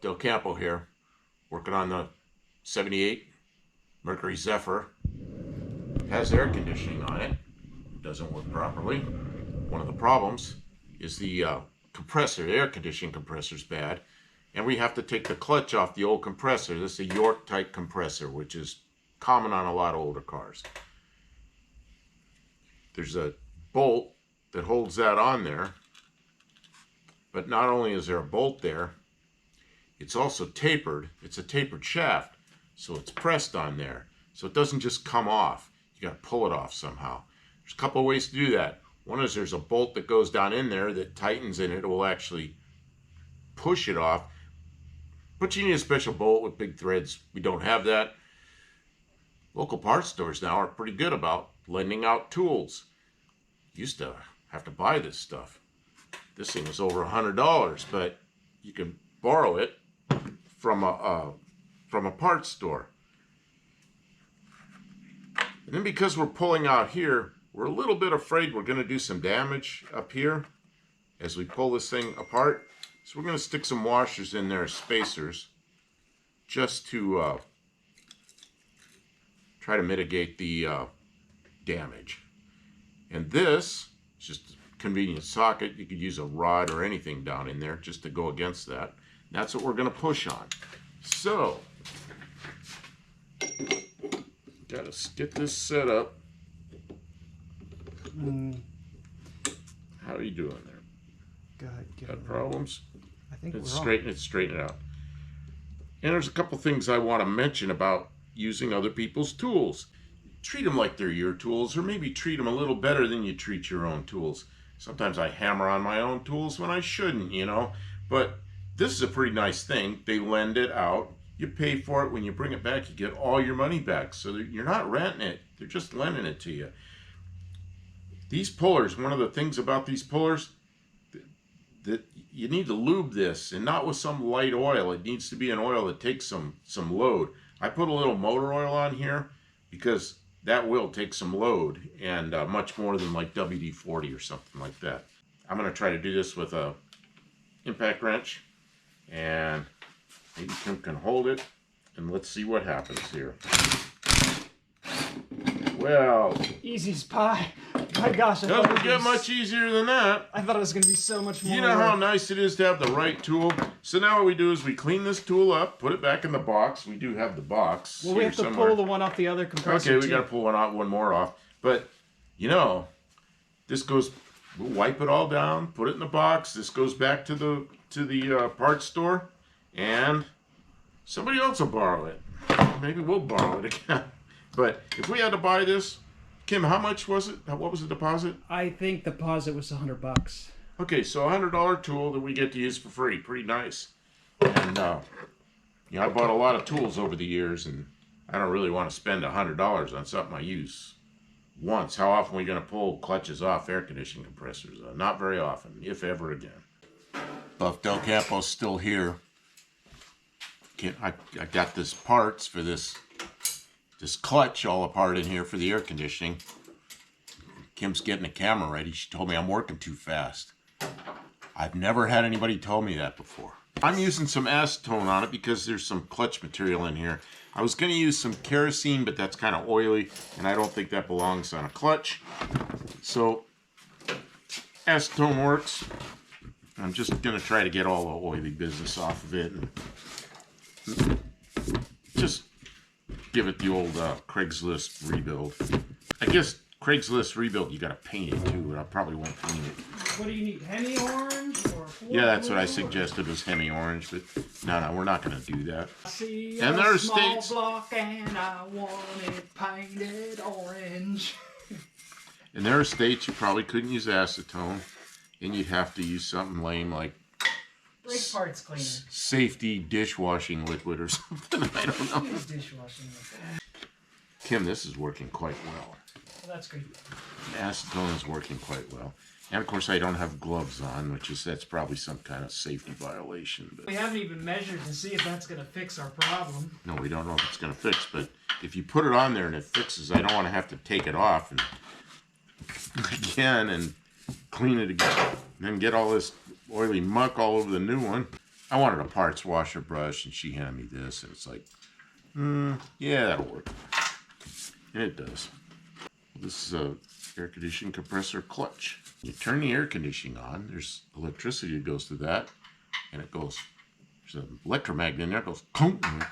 Del Campo here, working on the 78 Mercury Zephyr. It has air conditioning on it. It doesn't work properly. One of the problems is the compressor. The air conditioning compressor is bad, and we have to take the clutch off the old compressor. This is a York type compressor, which is common on a lot of older cars. There's a bolt that holds that on there, but not only is there a bolt there, it's also tapered. It's a tapered shaft, so it's pressed on there, so it doesn't just come off. You got to pull it off somehow. There's a couple of ways to do that. One is there's a bolt that goes down in there that tightens, and it will actually push it off, but you need a special bolt with big threads. We don't have that. Local parts stores now are pretty good about lending out tools. Used to have to buy this stuff. This thing was over $100, but you can borrow it from a parts store. And then because we're pulling out here, we're a little bit afraid we're going to do some damage up here as we pull this thing apart. So we're going to stick some washers in there, spacers, just to try to mitigate the damage. And this is just a convenient socket. You could use a rod or anything down in there just to go against that. That's what we're going to push on. So, got to get this set up. How are you doing there? Good. Got problems? I think Let's we're straighten it out. And there's a couple things I want to mention about using other people's tools. Treat them like they're your tools, or maybe treat them a little better than you treat your own tools. Sometimes I hammer on my own tools when I shouldn't, you know. But this is a pretty nice thing. They lend it out. You pay for it. When you bring it back, you get all your money back. So you're not renting it. They're just lending it to you. These pullers, one of the things about these pullers, that you need to lube this, and not with some light oil. It needs to be an oil that takes some load. I put a little motor oil on here because that will take some load, and much more than like WD-40 or something like that. I'm going to try to do this with a impact wrench, and maybe Kim can hold it, and let's see what happens here. Well, easy as pie. My gosh, doesn't get much easier than that. I thought it was going to be so much more. You know how nice it is to have the right tool? So now what we do is we clean this tool up, put it back in the box. We do have the box. Well, we have to pull the one off the other compressor. Okay, we got to pull one more off. But, you know, this goes, we'll wipe it all down, put it in the box. This goes back to the parts store, and somebody else will borrow it. Maybe we'll borrow it again. But if we had to buy this, Kim, how much was it? What was the deposit? I think the deposit was $100. Okay, so a $100 tool that we get to use for free. Pretty nice. And, you know, I bought a lot of tools over the years, and I don't really want to spend $100 on something I use once. How often are we going to pull clutches off air conditioning compressors? Not very often, if ever again. Buff Del Campo's still here. I got this parts for this clutch all apart in here for the air conditioning. Kim's getting the camera ready. She told me I'm working too fast. I've never had anybody tell me that before. I'm using some acetone on it because there's some clutch material in here. I was going to use some kerosene, but that's kind of oily, and I don't think that belongs on a clutch. So acetone works. I'm just going to try to get all the oily business off of it, and just give it the old Craigslist rebuild. I guess Craigslist rebuild, you gotta paint it too, and I probably won't paint it. What do you need, Hemi orange or yeah, that's what I suggested, was Hemi orange, but no, we're not gonna do that. See, and there are small states, block and I want it painted orange. and there are states you probably couldn't use acetone, and you'd have to use something lame like brake parts cleaner, safety dishwashing liquid or something. I don't know. Dishwashing liquid. Kim, this is working quite well. Well, that's good. Acetone is working quite well. And of course I don't have gloves on, that's probably some kind of safety violation. But we haven't even measured to see if that's going to fix our problem. No, we don't know if it's going to fix, but if you put it on there and it fixes, I don't want to have to take it off and again and clean it again. And then get all this oily muck all over the new one. I wanted a parts washer brush, and she handed me this, and it's like, yeah, that'll work. And it does. This is a air conditioning compressor clutch. You turn the air conditioning on, there's electricity that goes through that, and it goes, there's an electromagnet in there, it goes, and it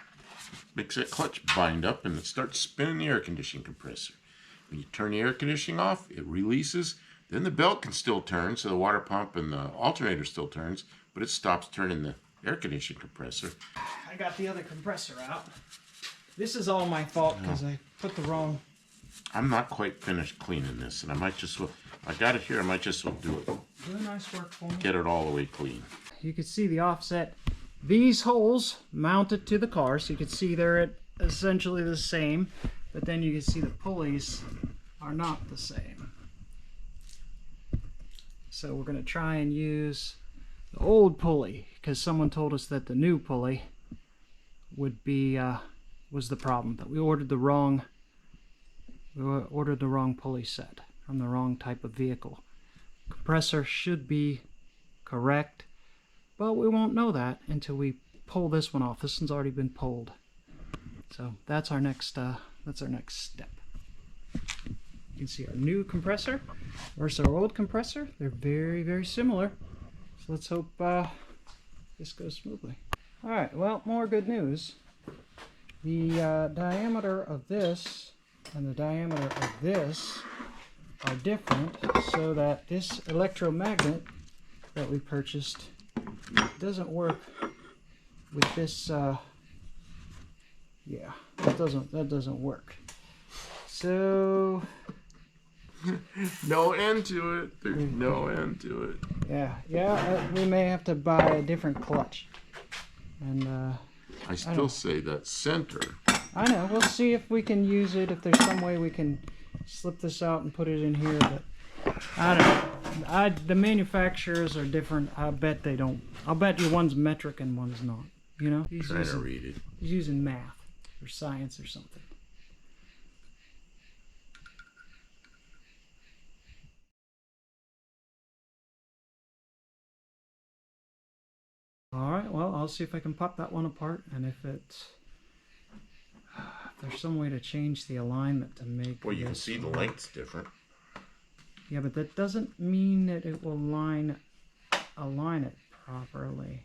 makes that clutch bind up, and it starts spinning the air conditioning compressor. When you turn the air conditioning off, it releases. Then the belt can still turn, so the water pump and the alternator still turns, but it stops turning the air conditioning compressor. I got the other compressor out. This is all my fault because I put the wrong... I'm not quite finished cleaning this, and I might just, I got it here, I might just do it. Do nice work for me. Get it all the way clean. You can see the offset. These holes mounted to the car, so you can see they're at essentially the same, but then you can see the pulleys are not the same. So we're going to try and use the old pulley, because someone told us that the new pulley would be was the problem, that we ordered the wrong pulley set from the wrong type of vehicle. Compressor should be correct, but we won't know that until we pull this one off. This one's already been pulled, so that's our next step. You can see our new compressor versus our old compressor. They're very, very similar. So let's hope this goes smoothly. All right, well, more good news. The diameter of this and the diameter of this are different, so that this electromagnet that we purchased doesn't work with this. Yeah, that doesn't work. So no end to it. There's no end to it. Yeah, we may have to buy a different clutch. And I still say that center. I know. We'll see if we can use it. If there's some way we can slip this out and put it in here, but I don't know. The manufacturers are different. I bet they don't. I'll bet you one's metric and one's not. You know, He's trying to read it. He's using math or science or something. All right, well, I'll see if I can pop that one apart, and if there's some way to change the alignment to make. Well, you can see the length's different. Yeah, but that doesn't mean that it will align it properly.